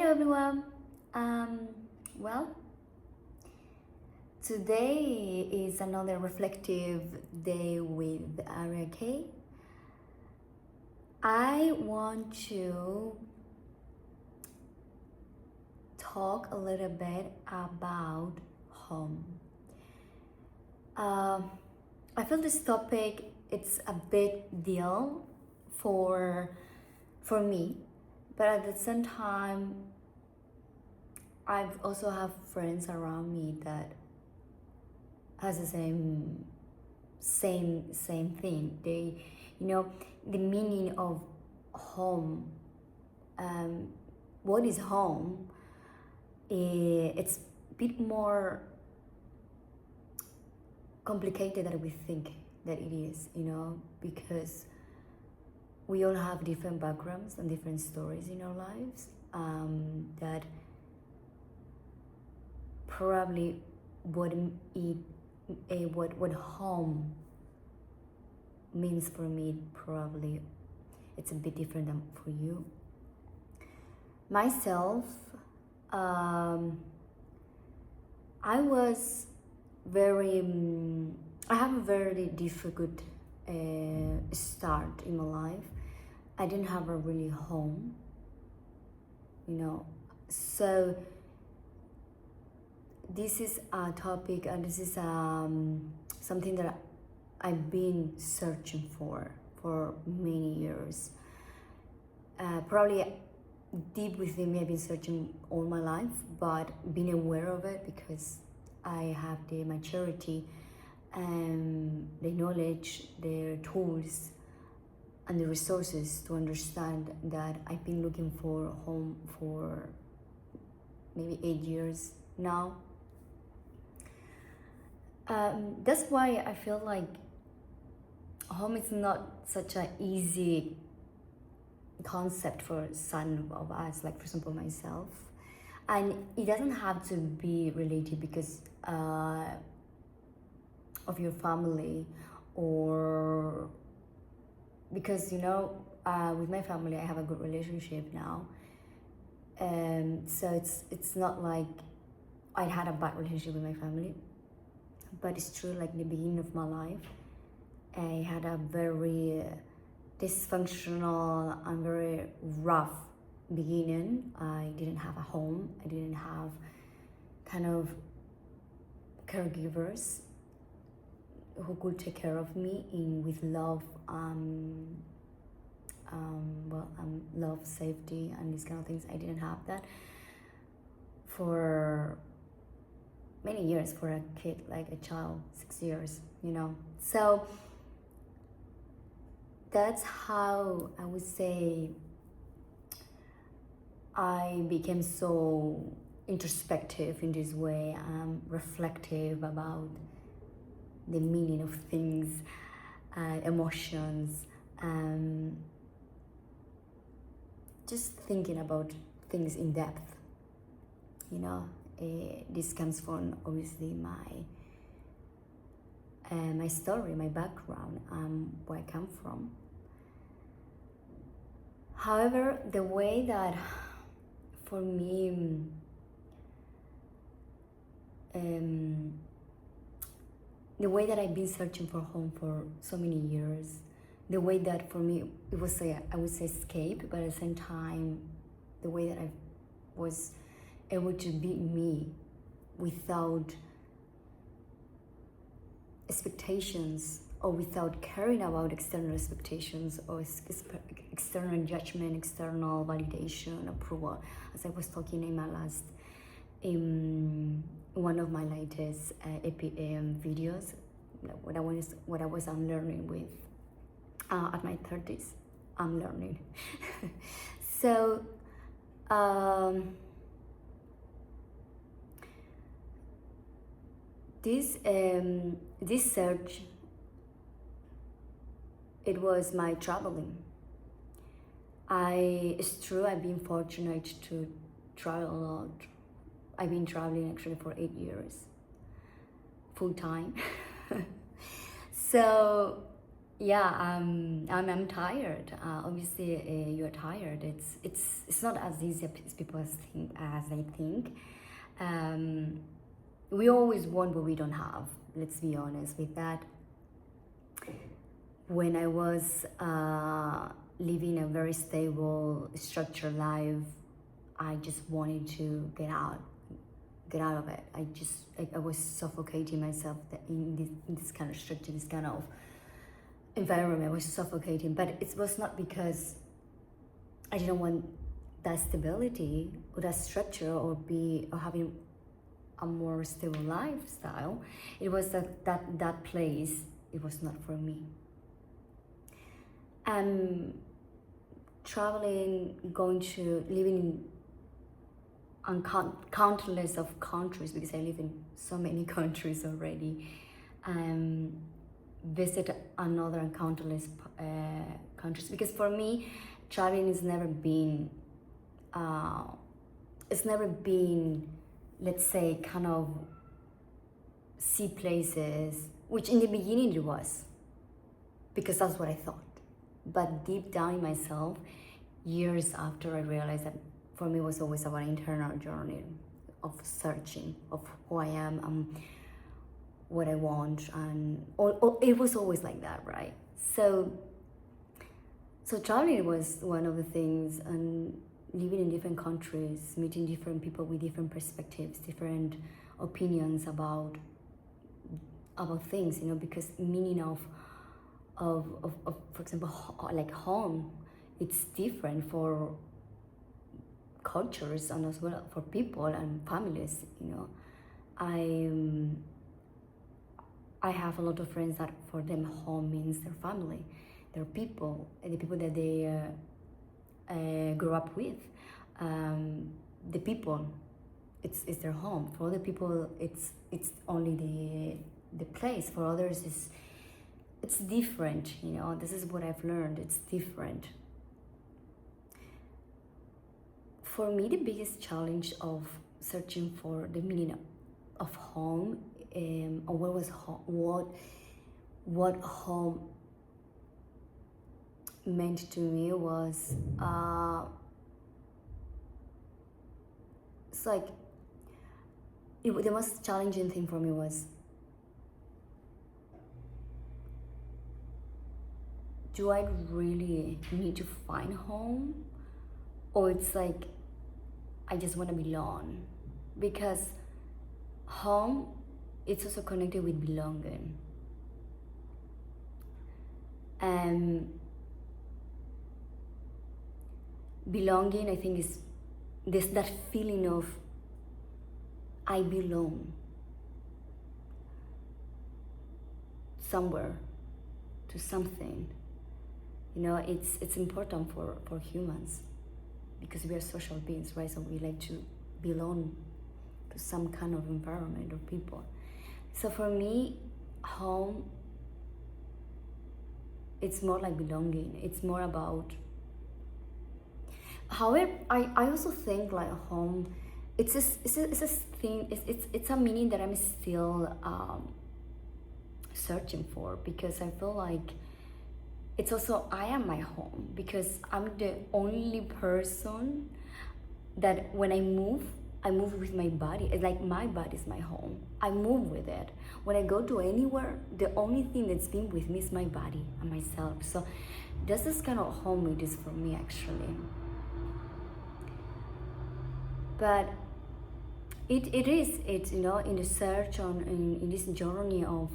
Hello everyone. Well, today is another reflective day with ARIA KEI. I want to talk a little bit about home. I feel this topic it's a big deal for me, but at the same time I've also have friends around me that has the same thing. They, the meaning of home. What is home? It's a bit more complicated than we think that it is, because we all have different backgrounds and different stories in our lives that probably what home means for me, probably it's a bit different than for you. Myself, I have a very difficult start in my life. I didn't have a really home, so this is a topic and this is something that I've been searching for many years. Probably deep within me, I've been searching all my life, but being aware of it because I have the maturity and the knowledge, the tools and the resources to understand that I've been looking for home for maybe 8 years now. That's why I feel like home is not such an easy concept for some of us, like for example myself, and it doesn't have to be related because of your family or because with my family I have a good relationship now, so it's not like I had a bad relationship with my family, but it's true, like in the beginning of my life I had a very dysfunctional and very rough beginning. I didn't have a home, I didn't have kind of caregivers who could take care of me with love, love, safety and these kind of things. I didn't have that for many years for a kid, like a child, 6 years, so that's how I would say I became so introspective in this way, reflective about the meaning of things, emotions, just thinking about things in depth, this comes from obviously my story, my background, where I come from. However, the way that for me the way that I've been searching for home for so many years, the way that for me it was I would say escape, but at the same time the way that I was able to be me without expectations or without caring about external expectations or external judgment, external validation, approval, as I was talking in my last one of my latest videos, what I was unlearning with at my 30s. I'm learning. So this search, it was my traveling. It's true, I've been fortunate to travel a lot. I've been traveling actually for 8 years, full time. So Yeah, I'm tired. Obviously, you're tired. It's not as easy as people think, as they think. Um, we always want what we don't have. Let's be honest with that. When I was living a very stable, structured life, I just wanted to get out of it. I was suffocating myself in this kind of structure, this kind of environment. I was suffocating, but it was not because I didn't want that stability or that structure or having a more stable lifestyle. It was that place, it was not for me. Traveling, living in countless of countries, because I live in so many countries already. Visit another and countless countries, because for me, traveling has never been, let's say, kind of see places, which in the beginning it was, because that's what I thought. But deep down in myself, years after, I realized that for me it was always about an internal journey of searching of who I am and what I want, and it was always like that, right? So traveling was one of the things, and living in different countries, meeting different people with different perspectives, different opinions about things, because meaning of for example, like home, it's different for cultures and as well for people and families. I have a lot of friends that for them home means their family, their people, and the people that they grew up with. The people, it's their home. For other people, it's only the place. For others, it's different. This is what I've learned. It's different. For me, the biggest challenge of searching for the meaning of home, or what was home, what home meant to me was, it's like the most challenging thing for me was, do I really need to find home, or it's like I just want to belong? Because home, it's also connected with belonging. Belonging, I think, is that feeling of I belong somewhere, to something. It's important for humans, because we are social beings, right? So we like to belong to some kind of environment or people. So for me, home, it's more like belonging. It's more about, however, I also think like home, it's a thing, it's a meaning that I'm still searching for, because I feel like it's also, I am my home, because I'm the only person that when I move with my body. It's like my body is my home. I move with it. When I go to anywhere, the only thing that's been with me is my body and myself. So that's this kind of home it is for me, actually. But it is in the search in this journey of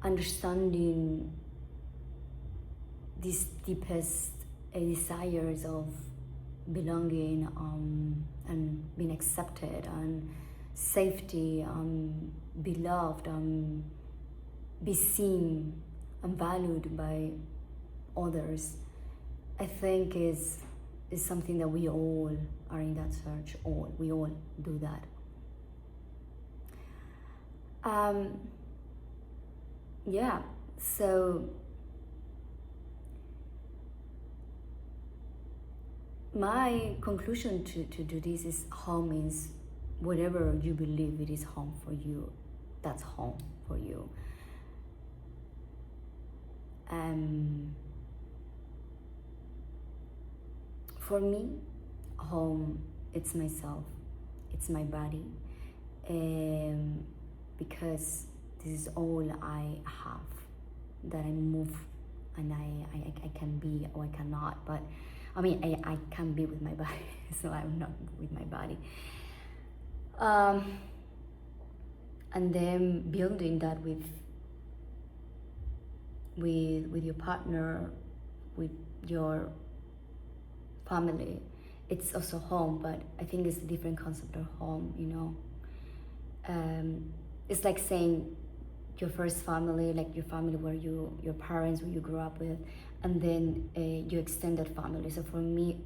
understanding these deepest desires of belonging, and being accepted, and safety, beloved, be seen and valued by others. I think is something that we all are in that search. We all do that. Yeah, so my conclusion to do this is, home is whatever you believe it is home for you, that's home for you. For me, home, it's myself, it's my body, because this is all I have, that I move and I can be or I cannot, but I mean I can be with my body, so I'm not with my body. And then building that with your partner, with your family, it's also home, but I think it's a different concept of home, you know. It's like saying your first family, like your family where your parents, where you grew up with, and then your extended family. So for me,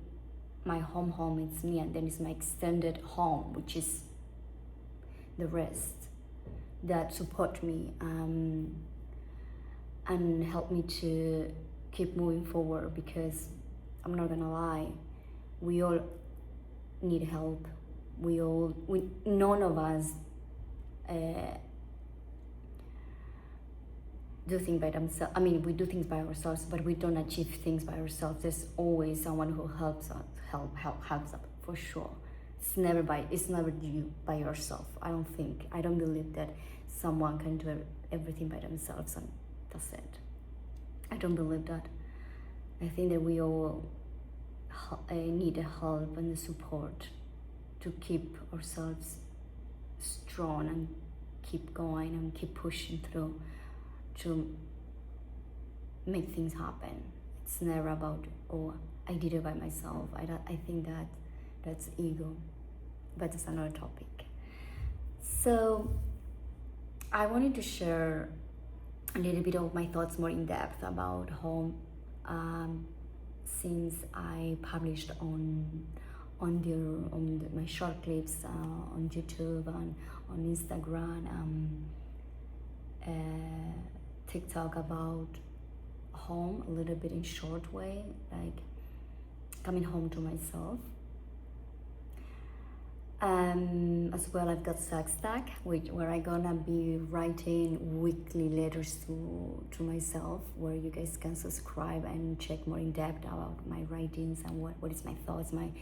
my home it's me, and then it's my extended home, which is the rest that support me and help me to keep moving forward, because I'm not gonna lie, we all need help. None of us do things by themselves. I mean, we do things by ourselves, but we don't achieve things by ourselves. There's always someone who helps us, helps us for sure. It's never you by yourself. I don't believe that someone can do everything by themselves and that's it. I don't believe that. I think that we all need the help and the support to keep ourselves strong and keep going and keep pushing through to make things happen. It's never about, oh, I did it by myself. I think that's ego, but it's another topic. So I wanted to share a little bit of my thoughts more in depth about home, since I published on my short clips on YouTube and on Instagram, TikTok, about home a little bit in short way, like coming home to myself. As well, I've got Substack, where I'm gonna be writing weekly letters to myself, where you guys can subscribe and check more in depth about my writings and what is my thoughts, my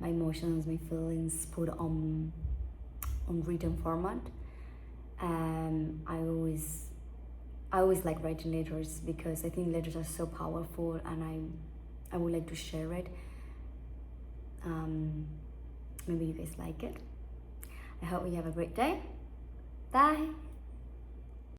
emotions, my feelings put on written format. I always like writing letters because I think letters are so powerful, and I would like to share it. Maybe you guys like it. I hope you have a great day. Bye.